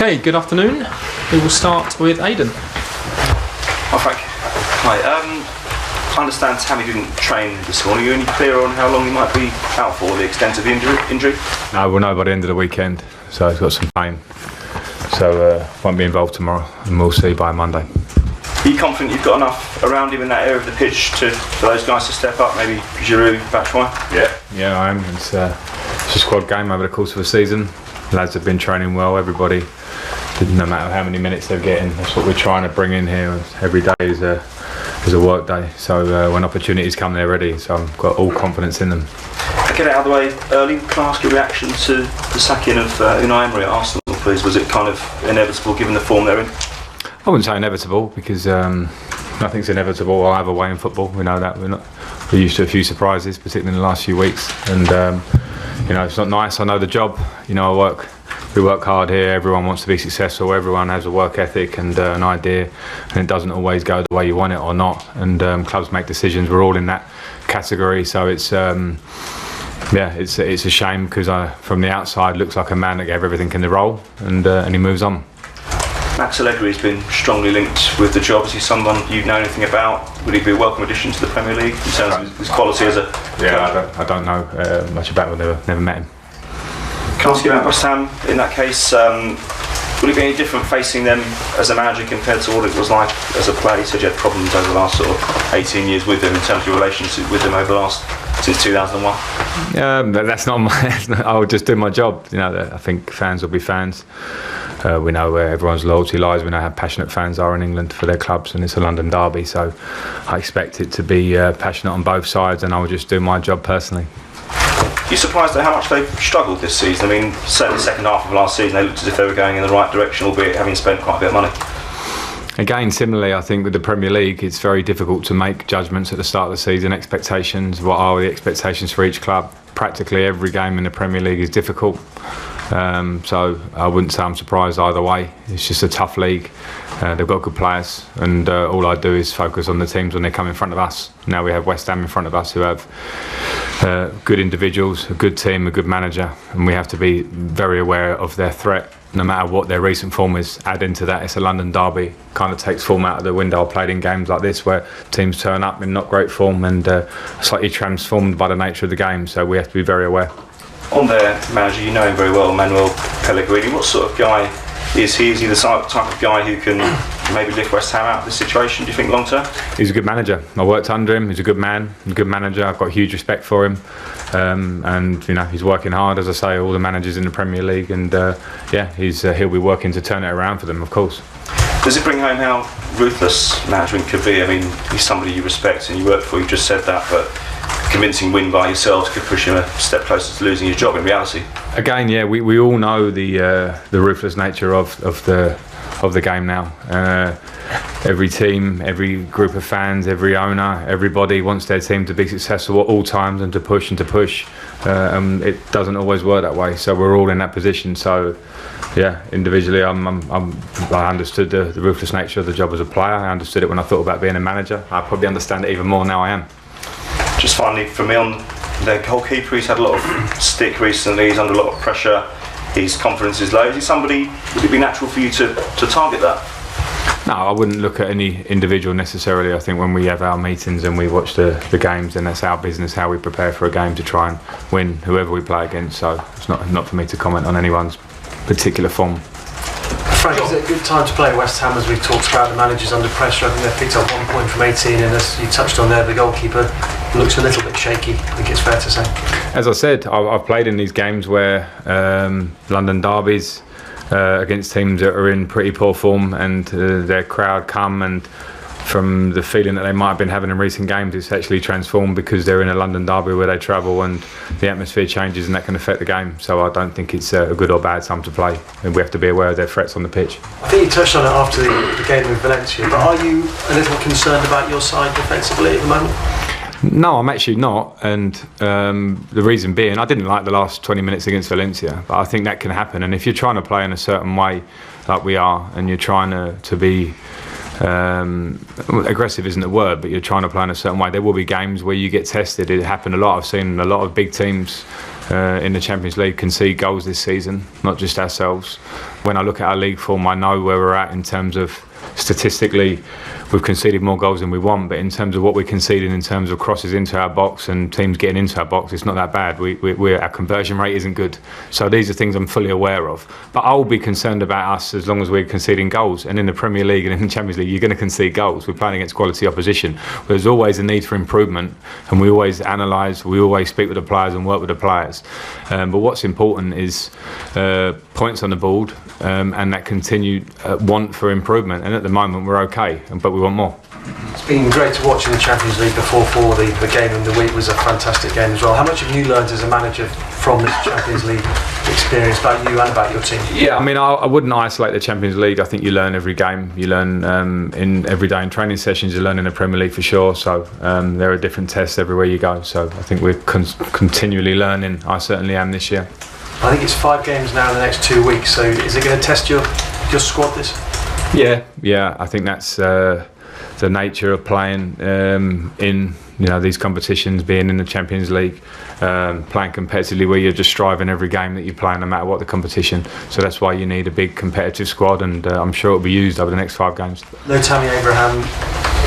Okay, good afternoon. We will start with Aidan. Hi Frank. Hi. I understand Tammy didn't train this morning. Are you any clearer on how long he might be out for, the extent of the injury? No, we'll know by the end of the weekend. So he's got some pain. So won't be involved tomorrow, and we'll see by Monday. Are you confident you've got enough around him in that area of the pitch for those guys to step up? Maybe Giroud, Batshuayi? Yeah, I am. It's a squad game over the course of the season. Lads have been training well. Everybody, no matter how many minutes they're getting, that's what we're trying to bring in here. Every day is a work day. So when opportunities come, they're ready. So I've got all confidence in them. Get it out of the way early. Can I ask your reaction to the sacking of Unai Emery at Arsenal, please? Was it kind of inevitable given the form they're in? I wouldn't say inevitable because nothing's inevitable either way in football. We know that. We're used to a few surprises, particularly in the last few weeks. And it's not nice. I know the job. We work hard here. Everyone wants to be successful. Everyone has a work ethic and an idea, and it doesn't always go the way you want it or not. And clubs make decisions. We're all in that category. So it's a shame because from the outside looks like a man that gave everything in the role, and he moves on. Max Allegri has been strongly linked with the job. Is he someone you know anything about? Would he be a welcome addition to the Premier League in terms of his quality as a coach? I don't know much about him. Never met him. Can I ask you about West Ham in that case? Would it be any different facing them as a manager compared to what it was like as a player? You said you had problems over the last sort of 18 years with them in terms of your relationship with them over the last since 2001. That's not my. I'll just do my job. I think fans will be fans. We know where everyone's loyalty lies. We know how passionate fans are in England for their clubs, and it's a London derby. So I expect it to be passionate on both sides, and I will just do my job personally. Are you surprised at how much they've struggled this season? I mean, certainly the second half of last season they looked as if they were going in the right direction, albeit having spent quite a bit of money. Again, similarly, I think with the Premier League, it's very difficult to make judgments at the start of the season. Expectations, what are the expectations for each club? Practically every game in the Premier League is difficult. So I wouldn't say I'm surprised either way. It's just a tough league. They've got good players, and all I do is focus on the teams when they come in front of us. Now we have West Ham in front of us, who have good individuals, a good team, a good manager, and we have to be very aware of their threat, no matter what their recent form is. Add into that, it's a London derby, kind of takes form out of the window. I played in games like this where teams turn up in not great form and slightly transformed by the nature of the game, so we have to be very aware. On their manager, you know him very well, Manuel Pellegrini. What sort of guy is he? Is he the type of guy who can maybe lift West Ham out of this situation, do you think, long term? He's a good manager. I worked under him. He's a good man, a good manager. I've got huge respect for him. And he's working hard, as I say, all the managers in the Premier League. And he'll be working to turn it around for them, of course. Does it bring home how ruthless management could be? I mean, he's somebody you respect and you work for, you just said that, but a convincing win by yourselves could push him a step closer to losing his job in reality. Again, we all know the ruthless nature of the game now. Every team, every group of fans, every owner, everybody wants their team to be successful at all times and to push. It doesn't always work that way. So we're all in that position. So individually, I understood the ruthless nature of the job as a player. I understood it when I thought about being a manager. I probably understand it even more now I am. Just finally, for me, on their goalkeeper, he's had a lot of stick recently. He's under a lot of pressure. His confidence is low. Is he somebody? Would it be natural for you to target that? No, I wouldn't look at any individual necessarily. I think when we have our meetings and we watch the games, then that's our business, how we prepare for a game to try and win whoever we play against. So it's not for me to comment on anyone's particular form. Frank, is it a good time to play West Ham as we've talked about the managers under pressure? I think they've picked up 1 point from 18, and as you touched on there, the goalkeeper looks a little bit shaky, I think it's fair to say. As I said, I've played in these games where London derbies against teams that are in pretty poor form, and their crowd come, and from the feeling that they might have been having in recent games, it's actually transformed because they're in a London derby where they travel and the atmosphere changes, and that can affect the game. So I don't think it's a good or bad time to play, and we have to be aware of their threats on the pitch. I think you touched on it after the game with Valencia, but are you a little concerned about your side defensively at the moment? No, I'm actually not, and the reason being, I didn't like the last 20 minutes against Valencia, but I think that can happen. And if you're trying to play in a certain way, like we are, and you're trying to be aggressive isn't the word, but you're trying to play in a certain way, there will be games where you get tested. It happened a lot. I've seen a lot of big teams in the Champions League concede goals this season, not just ourselves. When I look at our league form, I know where we're at in terms of statistically we've conceded more goals than we want, but in terms of what we're conceding in terms of crosses into our box and teams getting into our box, it's not that bad. Our conversion rate isn't good. So these are things I'm fully aware of. But I'll be concerned about us as long as we're conceding goals. And in the Premier League and in the Champions League, you're going to concede goals. We're playing against quality opposition. There's always a need for improvement, and we always analyse, we always speak with the players and work with the players. But what's important is points on the board and that continued want for improvement. And at the moment, we're okay, but we want more. It's been great to watch in the Champions League before the game, and the week was a fantastic game as well. How much have you learned as a manager from this Champions League experience about you and about your team? Yeah, I mean, I wouldn't isolate the Champions League. I think you learn every game. You learn in every day in training sessions. You learn in the Premier League for sure. So there are different tests everywhere you go. So I think we're continually learning. I certainly am this year. I think it's 5 games now in the next 2 weeks. So is it going to test your squad this? Yeah. I think that's the nature of playing in these competitions, being in the Champions League, playing competitively where you're just striving every game that you play, no matter what the competition. So that's why you need a big competitive squad, and I'm sure it'll be used over the next 5 games. No Tammy Abraham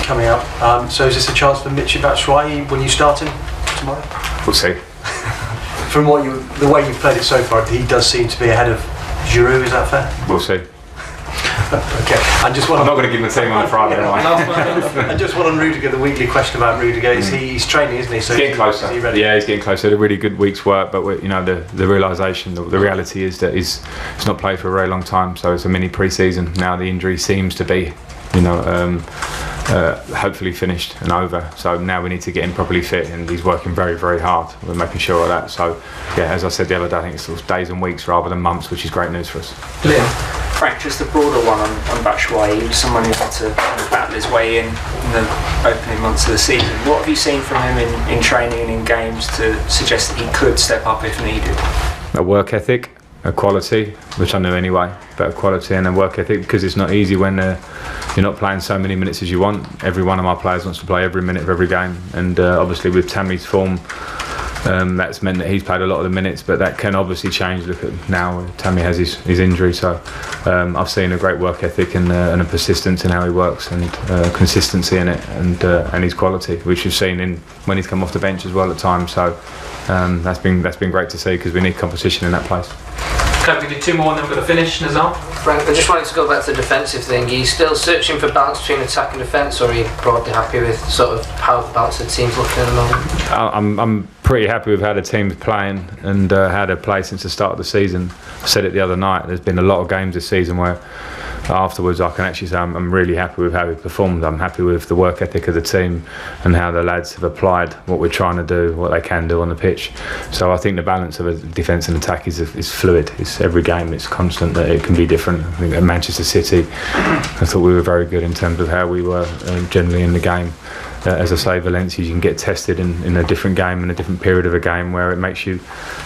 coming up. So is this a chance for Michy Batshuayi when you start him tomorrow? We'll see. From the way you've played it so far, he does seem to be ahead of Giroud. Is that fair? We'll see. Okay. I'm not going to give him the team on a Friday night. And just one on Rudiger, the weekly question about Rudiger. He's training, isn't he? So he's getting closer. Is he ready? Yeah, he's getting closer. A really good week's work, but the realisation, the reality is that he's not played for a very long time. So it's a mini pre-season. Now the injury seems to be, hopefully finished and over. So now we need to get him properly fit, and he's working very, very hard. We're making sure of that. So yeah, as I said the other day, I think it's sort of days and weeks rather than months, which is great news for us. Frank, just a broader one on Batshuayi. He was someone who had to battle his way in the opening months of the season. What have you seen from him in training and in games to suggest that he could step up if needed? A work ethic, a quality, which I knew anyway, but a quality and a work ethic, because it's not easy when you're not playing so many minutes as you want. Every one of my players wants to play every minute of every game, and obviously with Tammy's form, that's meant that he's played a lot of the minutes, but that can obviously change. Look at now, Tammy has his injury, so I've seen a great work ethic and a persistence in how he works, and consistency in it, and his quality, which you've seen when he's come off the bench as well at times. So that's been great to see, because we need competition in that place. Okay, we do 2 more and then we're going to finish. Nazar? Frank, I just wanted to go back to the defensive thing. Are you still searching for balance between attack and defence, or are you broadly happy with sort of how the balance of the team's looking at the moment? I'm pretty happy with how the team's playing and how they've played since the start of the season. I said it the other night, there's been a lot of games this season where afterwards I can actually say I'm really happy with how we performed. I'm happy with the work ethic of the team and how the lads have applied what we're trying to do, what they can do on the pitch. So I think the balance of a defence and attack is fluid. It's every game, it's constant, that it can be different. I think at Manchester City I thought we were very good in terms of how we were generally in the game. As I say, Valencia, you can get tested in a different game, in a different period of a game, where it makes you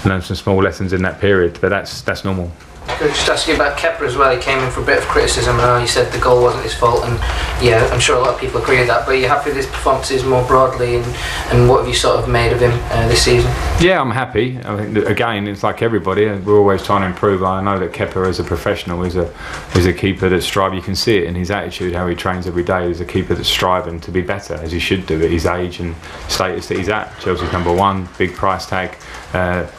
learn some small lessons in that period, but that's normal. Could I just ask you about Kepa as well? He came in for a bit of criticism. I know you said the goal wasn't his fault, and yeah, I'm sure a lot of people agree with that, but are you happy with his performances more broadly, and what have you sort of made of him this season? Yeah, I'm happy. I think that, again, it's like everybody, we're always trying to improve. I know that Kepa, as a professional, is a keeper that strives. You can see it in his attitude, how he trains every day. He's a keeper that's striving to be better, as he should do at his age and status that he's at. Chelsea's #1, big price tag.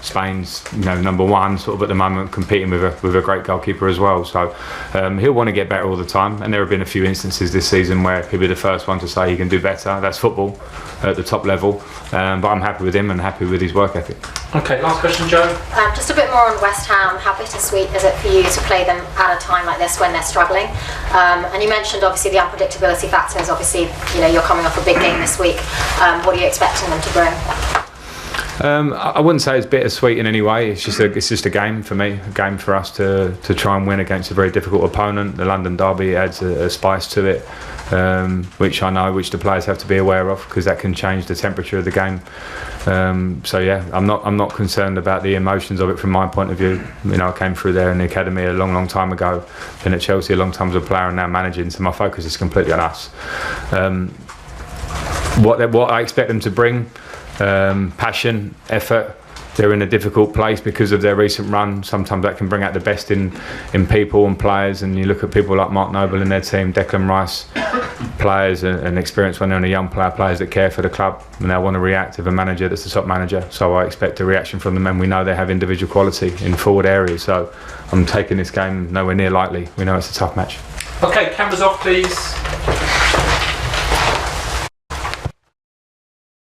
Spain's #1 sort of at the moment, competing with a great goalkeeper as well. So he'll want to get better all the time, and there have been a few instances this season where he'll be the first one to say he can do better. That's football at the top level, but I'm happy with him and happy with his work ethic. Okay, last question, Joe. Just a bit more on West Ham. How bittersweet is it for you to play them at a time like this when they're struggling? And you mentioned obviously the unpredictability factors. Obviously, you're coming off a big game this week. What are you expecting them to bring? I wouldn't say it's bittersweet in any way. It's just a game for me, a game for us to try and win against a very difficult opponent. The London derby adds a spice to it, which the players have to be aware of, because that can change the temperature of the game. So yeah, I'm not concerned about the emotions of it from my point of view. I came through there in the academy a long time ago, been at Chelsea a long time as a player and now managing, so my focus is completely on us. What I expect them to bring, passion, effort, they're in a difficult place because of their recent run. Sometimes that can bring out the best in people and players, and you look at people like Mark Noble in their team, Declan Rice, players and experienced when they're a young player, players that care for the club, and they want to react with a manager that's the top manager. So I expect a reaction from them, and we know they have individual quality in forward areas. So I'm taking this game nowhere near lightly. We know it's a tough match. Okay, cameras off, please.